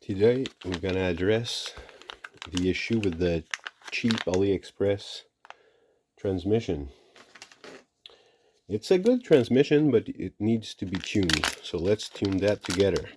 Today we're going to address the issue with the cheap Aliexpress transmission. It's a good transmission, but it needs to be tuned. So let's tune that together.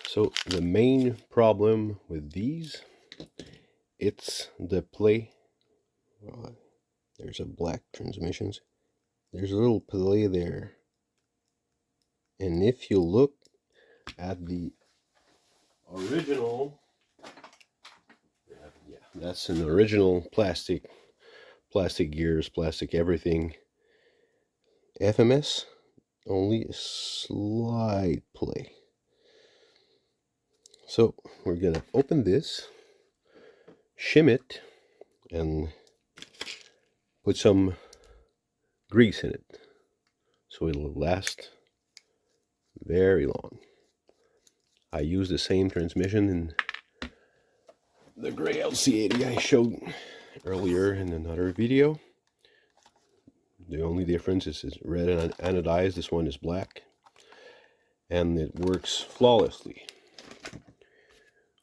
So the main problem with these, it's the play. There's a black transmissions. There's a little play there. And if you look at the original, yeah, that's an original plastic gears, plastic everything. FMS, only a slight play. So we're gonna open this, shim it, and put some grease in it so it'll last very long. I use the same transmission in the gray LC80 I showed earlier in another video. The only difference is it's red and anodized. This one is black, and it works flawlessly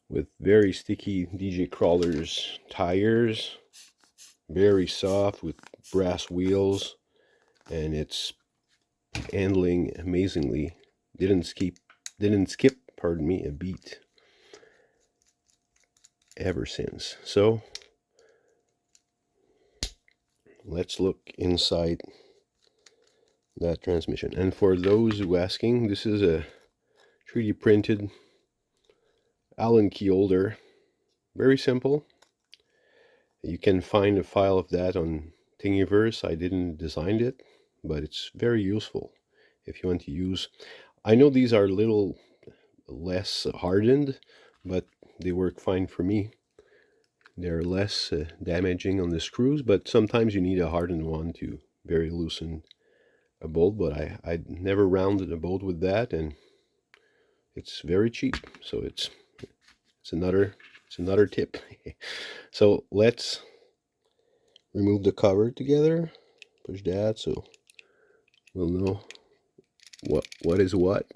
with very sticky DJ Crawlers tires, very soft with brass wheels, and it's handling amazingly. Didn't skip, pardon me, a beat ever since. So let's look inside that transmission. And for those who are asking, this is a 3D printed Allen key holder. Very simple. You can find a file of that on Thingiverse. I didn't design it, but it's very useful if you want to use. I know these are a little less hardened, but they work fine for me. They're less damaging on the screws, but sometimes you need a hardened one to very loosen a bolt. But I never rounded a bolt with that, and it's very cheap. So it's another tip. So let's remove the cover together. Push that so we'll know what is what.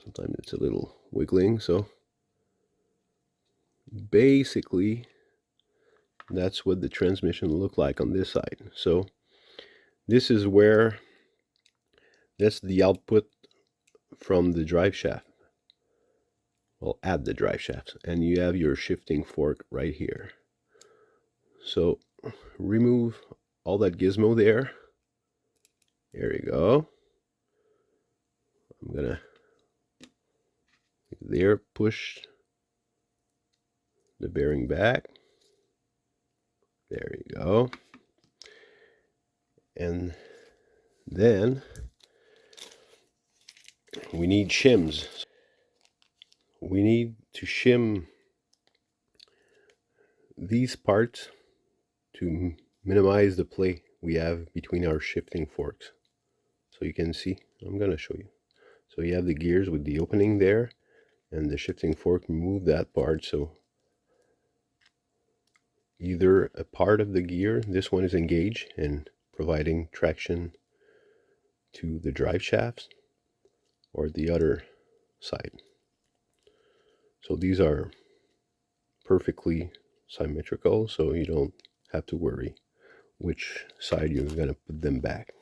Sometimes it's a little wiggling. So basically that's what the transmission look like on this side. So this is where that's the output from the drive shaft. Well, at the drive shaft, and you have your shifting fork right here. So remove all that gizmo there. There you go. I'm gonna there push the bearing back. There you go. And then we need shims. We need to shim these parts to minimize the play we have between our shifting forks. So you can see, I'm going to show you. So you have the gears with the opening there, and the shifting fork, remove that part. So either a part of the gear, this one is engaged and providing traction to the drive shafts, or the other side. So these are perfectly symmetrical, so you don't have to worry which side you're going to put them back.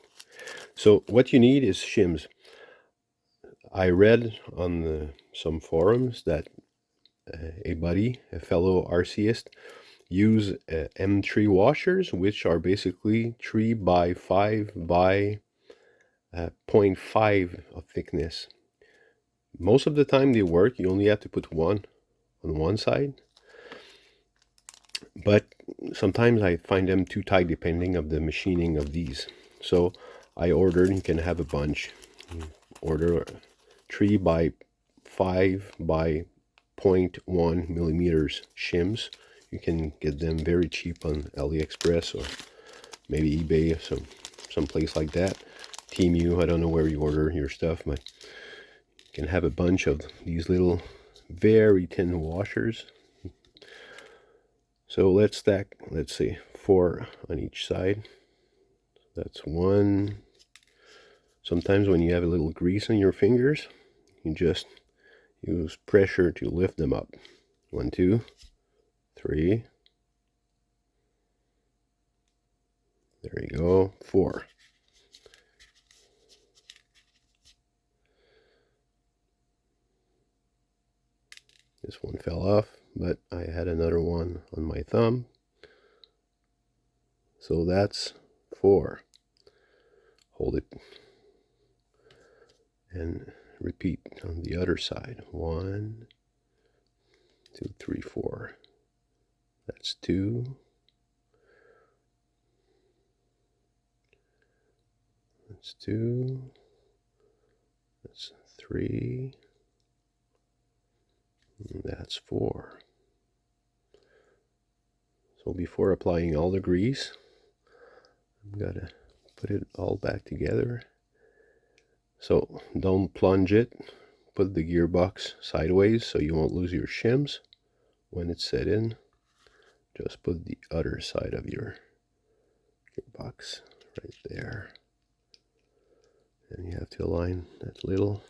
So what you need is shims. I read on some forums that a fellow RCist, use M3 washers, which are basically 3 by 5 by 0.5 of thickness. Most of the time they work. You only have to put one on one side, but sometimes I find them too tight depending on the machining of these. So I ordered, you can have a bunch, order 3 by 5 by 0.1 millimeters shims. You can get them very cheap on Aliexpress or maybe eBay, some place like that. Temu, I don't know where you order your stuff, but you can have a bunch of these little very thin washers. So let's stack, let's see, 4 on each side. That's 1. Sometimes when you have a little grease on your fingers, you just use pressure to lift them up. 1, 2, 3. There you go. 4. This one fell off, but I had another one on my thumb. So that's 4. Hold it and repeat on the other side. 1, 2, 3, 4. That's 2. That's 2. That's 3. And that's 4. So before applying all the grease, I'm gonna put it all back together. So don't plunge it. Put the gearbox sideways so you won't lose your shims when it's set in. Just put the other side of your gearbox right there. And you have to align that little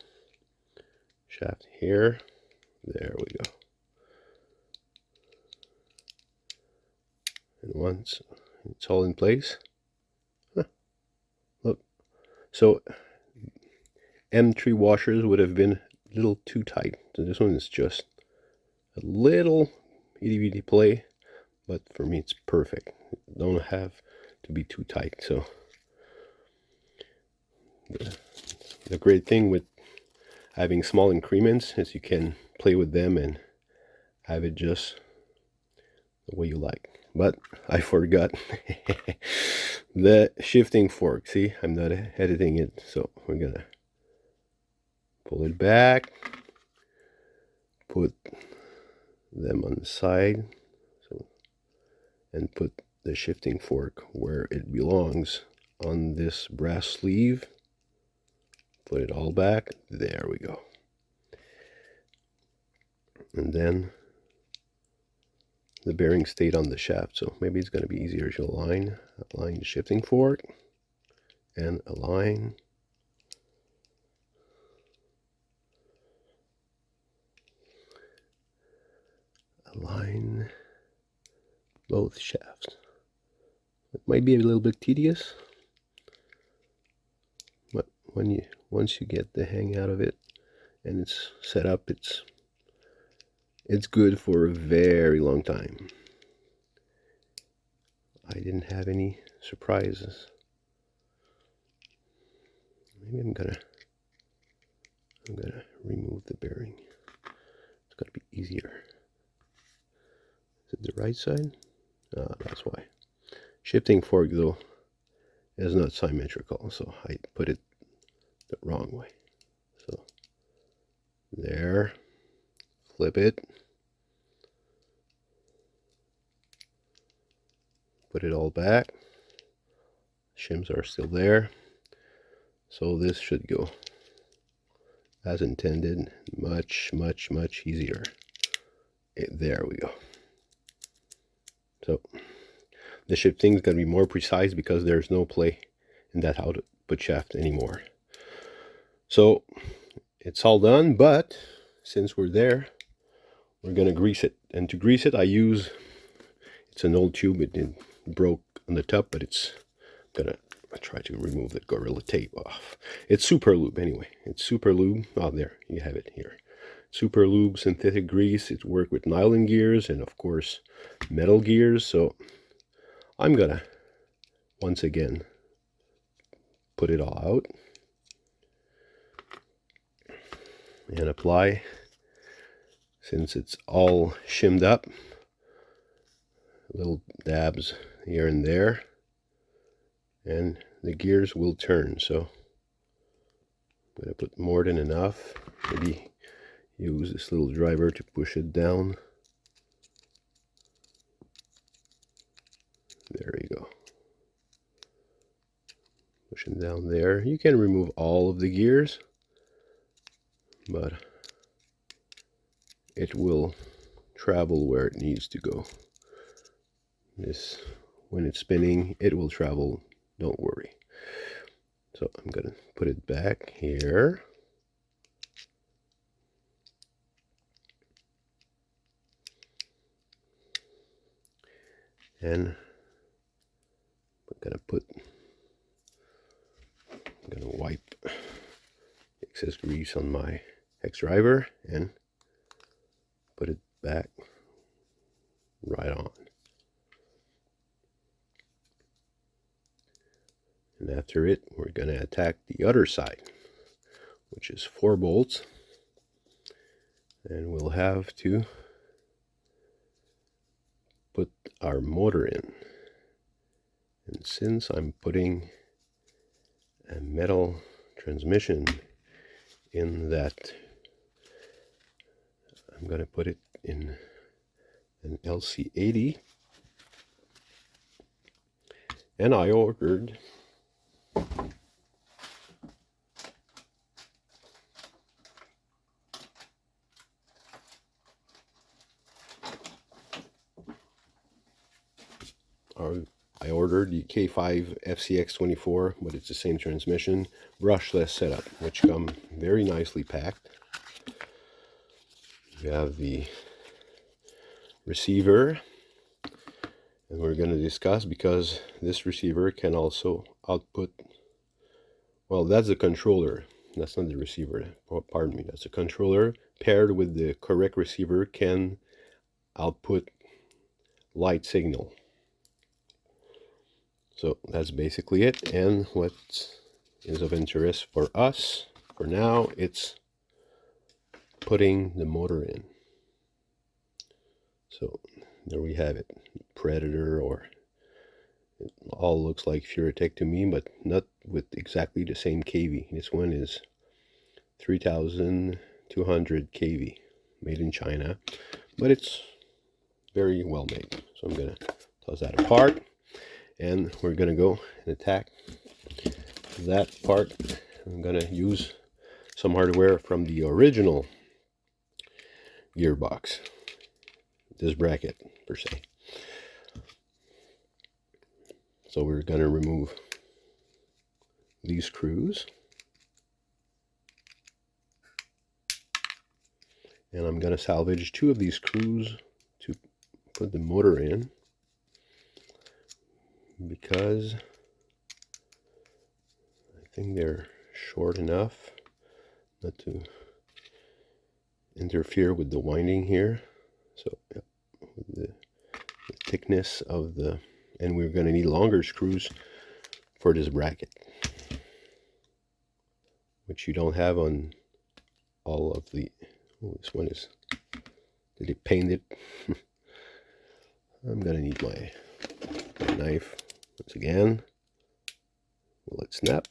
shaft here. There we go. And once it's all in place, look. So M3 washers would have been a little too tight. So this one is just a little itty bitty play, but for me it's perfect. It don't have to be too tight. So the great thing with having small increments is you can play with them and have it just the way you like. But I forgot the shifting fork. See, I'm not editing it, so we're gonna pull it back, put them on the side, and put the shifting fork where it belongs on this brass sleeve. Put it all back. There we go. And then the bearing stayed on the shaft, so maybe it's going to be easier to align the shifting fork and align both shafts. It might be a little bit tedious, but once you get the hang out of it and it's set up, it's good for a very long time. I didn't have any surprises. Maybe I'm gonna remove the bearing. It's gonna be easier. Is it the right side? That's why. Shifting fork though is not symmetrical, so I put it the wrong way. So there, flip it, put it all back. Shims are still there, so this should go as intended. Much easier. There we go. So the shifting is going to be more precise because there's no play in that output shaft anymore. So it's all done, but since we're there, we're going to grease it. And to grease it, it's an old tube. It broke on the top, but I try to remove the Gorilla Tape off. It's Super Lube anyway. It's Super Lube. Oh, there, you have it here. Super Lube synthetic grease. It works with nylon gears and of course metal gears. So I'm gonna once again put it all out and apply, since it's all shimmed up, little dabs here and there, and the gears will turn. So I'm gonna put more than enough. Maybe use this little driver to push it down. There you go. Pushing down there. You can remove all of the gears, but it will travel where it needs to go. When it's spinning, it will travel, don't worry. So I'm gonna put it back here. And I'm gonna wipe excess grease on my hex driver and put it back right on. And after it, we're gonna attack the other side, which is 4 bolts, and we'll have to put our motor in. And since I'm putting a metal transmission in that, I'm going to put it in an LC80, and I ordered the K5 FCX24, but it's the same transmission, brushless setup, which come very nicely packed. You have the receiver, and we're going to discuss, because this receiver can also output, well, that's the controller, that's not the receiver, pardon me, that's the controller paired with the correct receiver can output light signal. So that's basically it. And what is of interest for us for now, it's putting the motor in. So there we have it, Predator, or it all looks like Furatech to me, but not with exactly the same kV. This one is 3200 kV, made in China, but it's very well made. So I'm gonna toss that apart, and we're gonna go and attack that part. I'm gonna use some hardware from the original gearbox, this bracket per se. So we're gonna remove these screws, and I'm gonna salvage 2 of these screws to put the motor in, because I think they're short enough not to interfere with the winding here. So yeah, with the thickness of the, and we're going to need longer screws for this bracket, which you don't have on all of the, oh, this one is, did it paint it? I'm going to need my knife once again. Will it snap?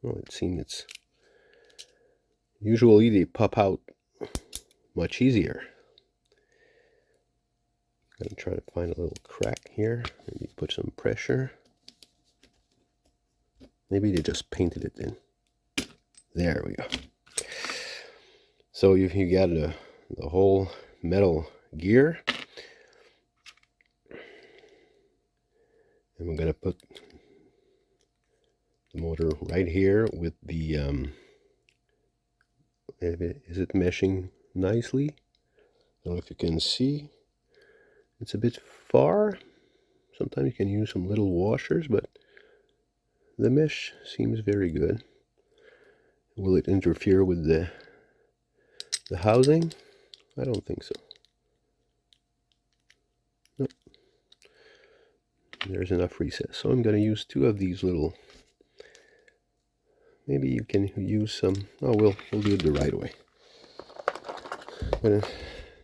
Well, it seems it's, usually they pop out much easier. I'm going to try to find a little crack here, maybe put some pressure. Maybe they just painted it in. There we go. So you got the whole metal gear, and we're going to put the motor right here with the, is it meshing nicely? I don't know if you can see. It's a bit far. Sometimes you can use some little washers, but the mesh seems very good. Will it interfere with the housing? I don't think so. Nope. There's enough recess. So I'm going to use 2 of these little, maybe you can use some, oh, we'll do it the right way. I'm going to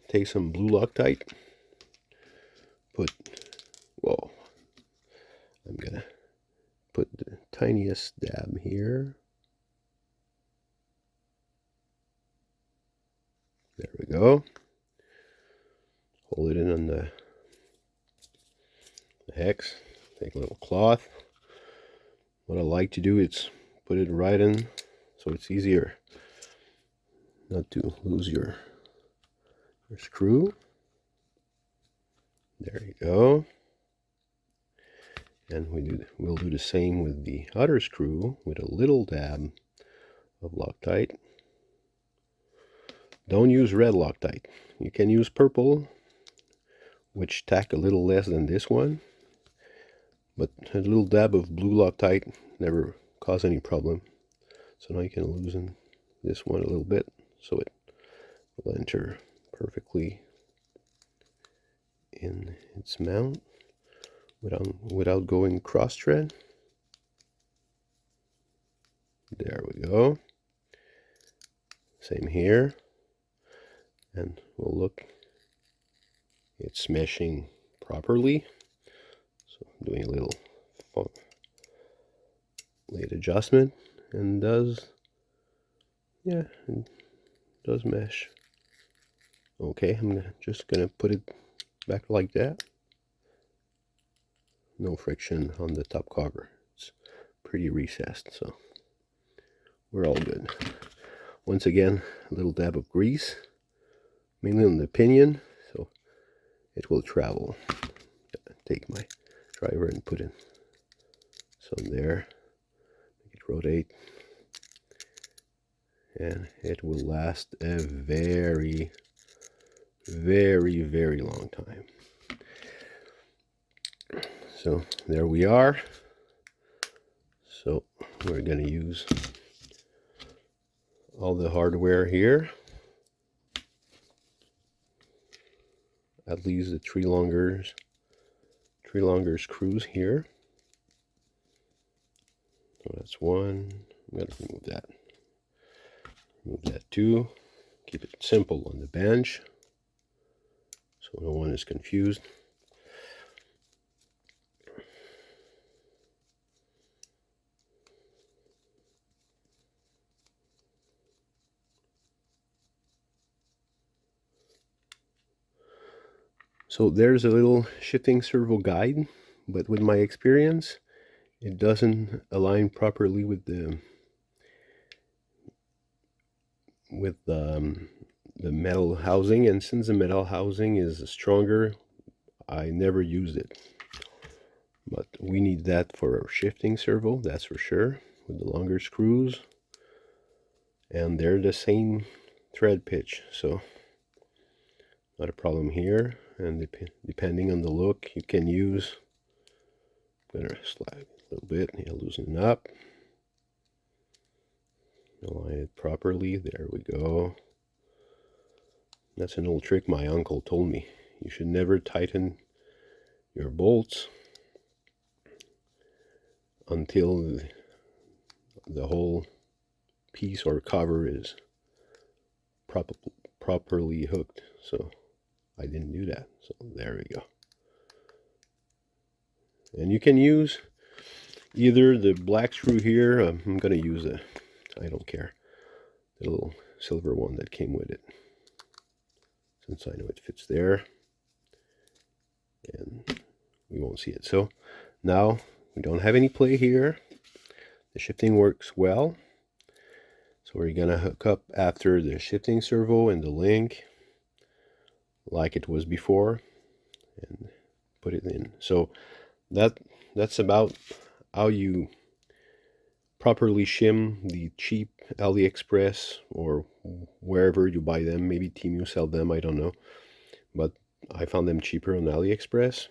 take some blue Loctite, I'm going to put the tiniest dab here. There we go. Hold it in on the hex. Take a little cloth. What I like to do is put it right in, so it's easier not to lose your screw. There you go. And we'll do the same with the other screw with a little dab of Loctite. Don't use red Loctite. You can use purple, which tack a little less than this one, but a little dab of blue Loctite never caused any problem. So now you can loosen this one a little bit so it will enter perfectly in its mount without going cross thread. There we go. Same here. And we'll look, it's meshing properly. So doing a little late adjustment, and it does mesh. Okay, I'm just gonna put it back like that. No friction on the top cover. It's pretty recessed, so we're all good. Once again, a little dab of grease, mainly on the pinion, so it will travel. Take my driver and put in some there, make it rotate, and it will last a very, very, very long time. So there we are. So we're going to use all the hardware here, at least the three longer screws here. So that's one. I'm going to remove that. Remove that too. Keep it simple on the bench so no one is confused. So there's a little shifting servo guide, but with my experience, it doesn't align properly with the metal housing, and since the metal housing is stronger, I never used it. But we need that for our shifting servo, that's for sure, with the longer screws, and they're the same thread pitch, so not a problem here. And depending on the look, you can use, I'm gonna slide a little bit, loosen it up, align it properly. There we go. That's an old trick my uncle told me. You should never tighten your bolts until the whole piece or cover is properly hooked. So I didn't do that. So there we go. And you can use either the black screw here. I'm going to use I don't care, the little silver one that came with it, since I know it fits there and we won't see it. So now we don't have any play here. The shifting works well. So we're going to hook up after the shifting servo and the link like it was before and put it in. So that's about how you properly shim the cheap Aliexpress or wherever you buy them. Maybe Temu sell them, I don't know, but I found them cheaper on Aliexpress.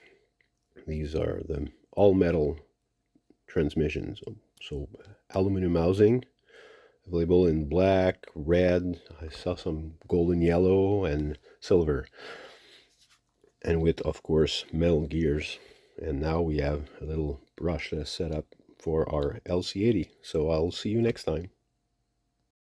These are the all metal transmissions, so aluminum housing, available in black, red, I saw some golden yellow and silver, and with, of course, metal gears. And now we have a little brush set up for our LC80. So I'll see you next time.